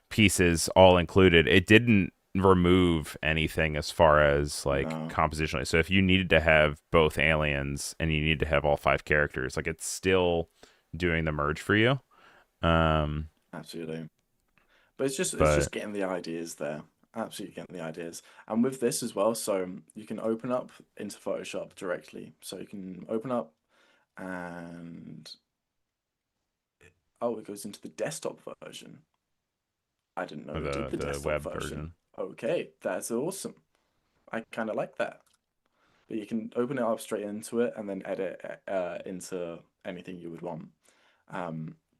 pieces all included. It didn't remove anything as far as like No, compositionally. So if you needed to have both aliens and you need to have all five characters, like it's still doing the merge for you. Um, absolutely. But it's but just getting the ideas there. Absolutely getting the ideas. And with this as well, so you can open up into Photoshop directly. So you can open up and oh, it goes into the desktop version. I didn't know it did the the desktop web version. version. Okay, that's awesome. I kind of like that. But you can open it up straight into it and then edit into anything you would want.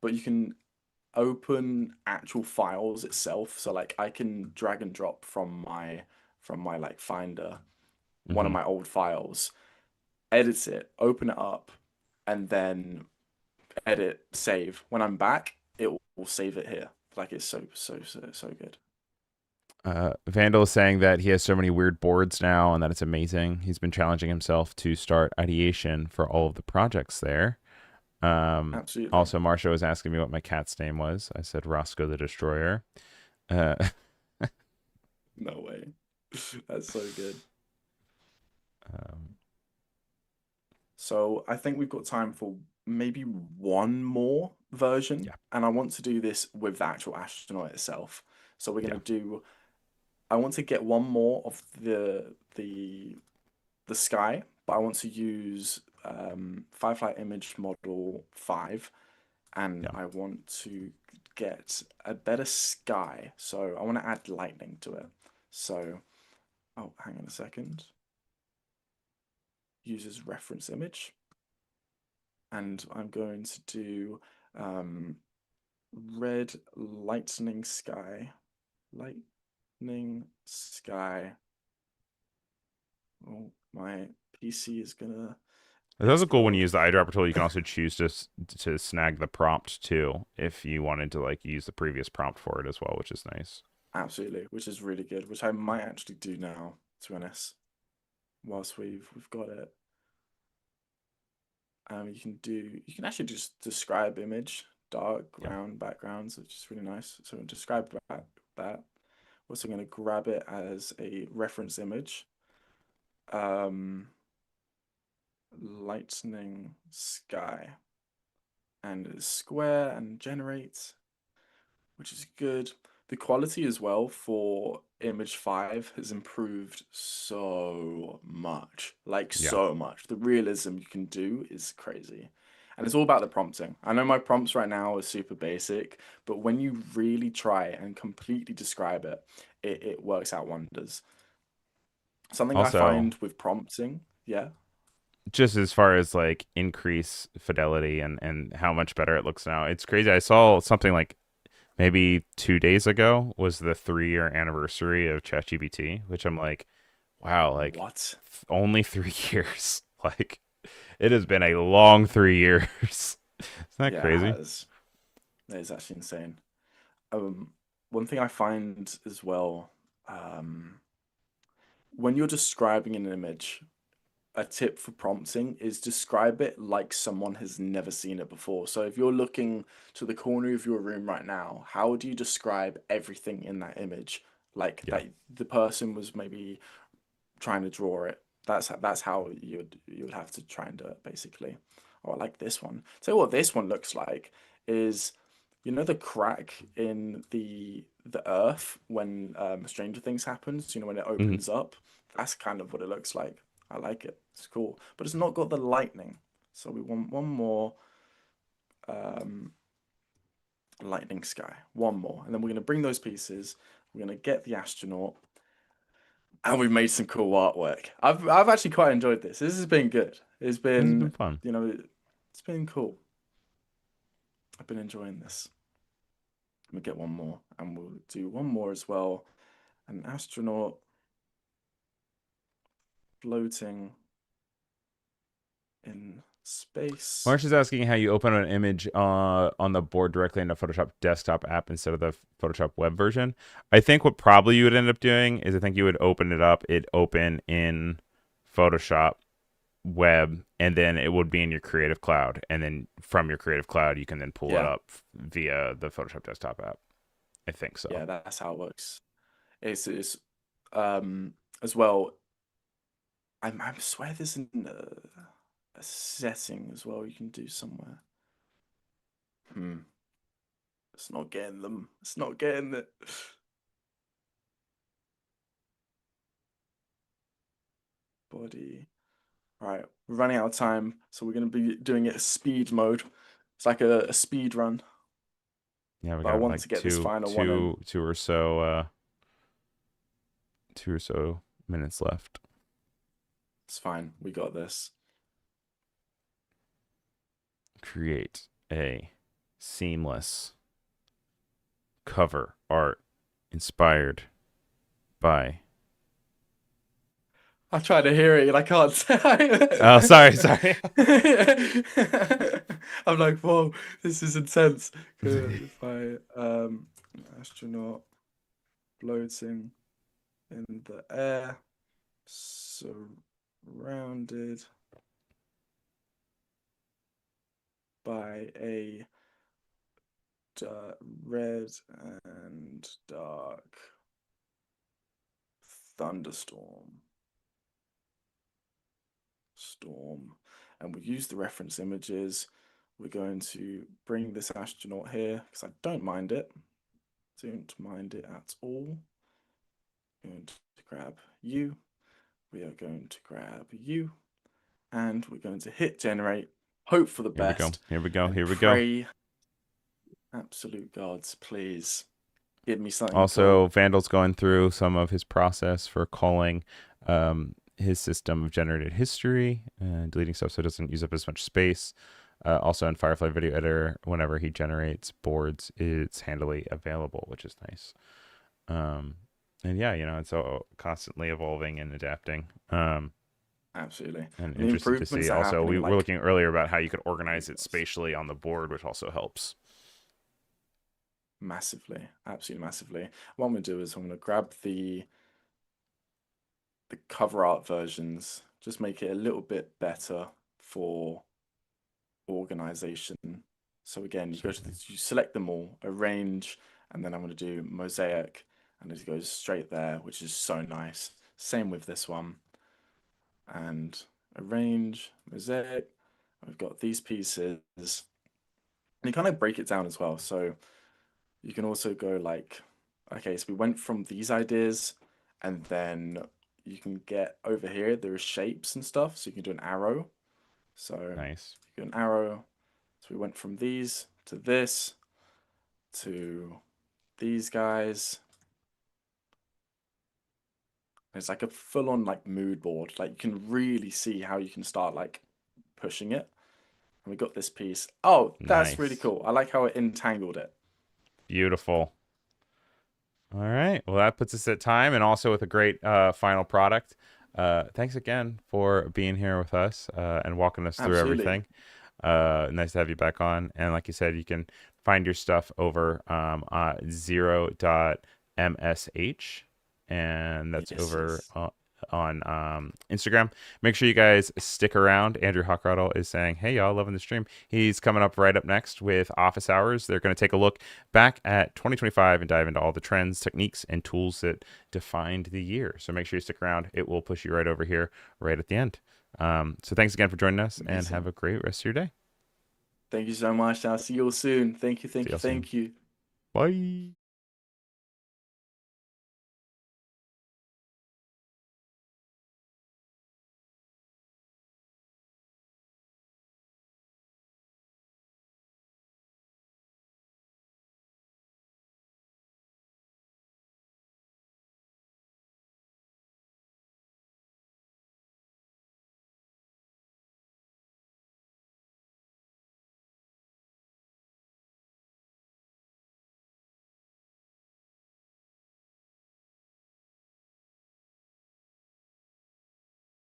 But you can open actual files itself. So like I can drag and drop from my like Finder one of Hmm. my old files, edit it, open it up, and then edit, save. When I'm back, it will save it here. Like it's so good. Vandal is saying that he has so many weird boards now and that it's amazing. He's been challenging himself to start ideation for all of the projects there. Absolutely. Also, Marsha was asking me what my cat's name was. I said Roscoe the Destroyer. Uh, No way. That's so good. um, So I think we've got time for maybe one more version, yeah, and I want to do this with the actual astronaut itself. So we're yeah, gonna do. I want to get one more of the sky, but I want to use Firefly Image Model 5, and yeah. I want to get a better sky. So I want to add lightning to it. So, oh, hang on a second. Uses reference image. And I'm going to do red lightning sky. Lightning sky. Oh, my PC is gonna It's also cool when you explode. use the eyedropper tool. You can also choose to snag the prompt too, if you wanted to like use the previous prompt for it as well, which is nice. Absolutely, which is really good, which I might actually do now, to be honest, whilst we've got it. You can actually just describe image, dark, Yeah. ground, backgrounds, which is really nice. So describe that. Also going to grab it as a reference image. Um, lightning sky. and it's square and generates, which is good. The quality as well for image 5 has improved so much. Like Yeah. so much. The realism you can do is crazy. And it's all about the prompting. I know my prompts right now are super basic, but when you really try and completely describe it, it works out wonders. Something I Also, find with prompting, yeah, just as far as like increase fidelity and how much better it looks now, it's crazy. I saw something like maybe 2 days ago was the 3 year anniversary of ChatGPT, which I'm like, wow, like what? only 3 years. Like it has been a long 3 years. Isn't that Yeah, it crazy? has. It is actually insane. Um, One thing I find as well, um, when you're describing an image, a tip for prompting is describe it like someone has never seen it before. So if you're looking to the corner of your room right now, how do you describe everything in that image? Like Yeah. that the person was maybe trying to draw it. That's how you would have to try and do it basically. Oh, I like this one. So what this one looks like is, you know, the crack in the earth when Stranger Things happens. You know, when it Hmm. opens up. That's kind of what it looks like. I like it. It's cool, but it's not got the lightning. So we want one more um, lightning sky. One more, and then we're gonna bring those pieces. We're gonna get the astronaut and we've made some cool artwork. I've actually quite enjoyed this. This has been good. It's This has been been, fun. you know, it's been cool. I've been enjoying this. We'll get one more, and we'll do one more as well. An astronaut floating in space. Marsh is asking how you open an image on the board directly in the Photoshop desktop app instead of the Photoshop web version. I think what probably you would end up doing is I think you would open it up, it open in Photoshop web, and then it would be in your Creative Cloud. And then from your Creative Cloud, you can then pull it Yeah, up via the Photoshop desktop app. I think so. yeah, that's how it works. It's as well. I swear there's a setting as well you can do somewhere. Hmm. It's not getting them. It's not getting it. Body. All right, we're running out of time, so we're going to be doing it speed mode. It's like a speed run, Yeah, we but I got want like to get this final one in. two or so minutes left. It's fine. We got this. Create a seamless cover art inspired by. I tried to hear it and I can't Oh, say. sorry, sorry. I'm like, whoa, this is intense. If I astronaut floating in the air, surrounded by a red and dark thunderstorm storm, and we use the reference images. We're going to bring this astronaut here because I don't mind it. Don't mind it at all. We're going to grab you. We are going to grab you, and we're going to hit generate. Hope for the Here we go. best, Here we go. and Here we go. pray, absolute gods, please give me something cool. Also, Vandal's going through some of his process for calling his system of generated history, deleting stuff so it doesn't use up as much space. Also, in Firefly Video Editor, whenever he generates boards, it's handily available, which is nice. Um, and yeah, it's all constantly evolving and adapting. Absolutely, And and the interested to improvements see. are Also, we happening were like looking earlier about how you could organize it regards. spatially on the board, which also helps. Massively, absolutely massively. What I'm gonna do is I'm gonna grab the cover art versions, just make it a little bit better for organization. So again, you go to Certainly. you select them all, arrange, and then I'm gonna do mosaic, and it goes straight there, which is so nice. Same with this one, and arrange, mosaic. I've got these pieces, And you kind of break it down as well. So you can also go like, okay, so we went from these ideas, and then you can get over here, there are shapes and stuff. So you can do an arrow. So Nice. you do an arrow. So we went from these to this to these guys. It's like a full-on like mood board. Like you can really see how you can start like pushing it. And we got this piece. Oh, that's really Nice. cool. I like how it entangled it. Beautiful. All right. Well, that puts us at time and also with a great final product. Thanks again for being here with us and walking us through Absolutely. everything. Nice to have you back on. And like you said, you can find your stuff over 0.msh, and that's Yes, over yes. on Instagram. Make sure you guys stick around. Andrew Hockrodel is saying, "Hey y'all, loving the stream." He's coming up right up next with Office Hours. They're going to take a look back at 2025 and dive into all the trends, techniques, and tools that defined the year. So make sure you stick around. It will push you right over here, right at the end. So thanks again for joining us, and have Amazing. a great rest of your day. Thank you so much. I'll see you all soon. Thank you, See thank you, y'all soon. thank you. Bye.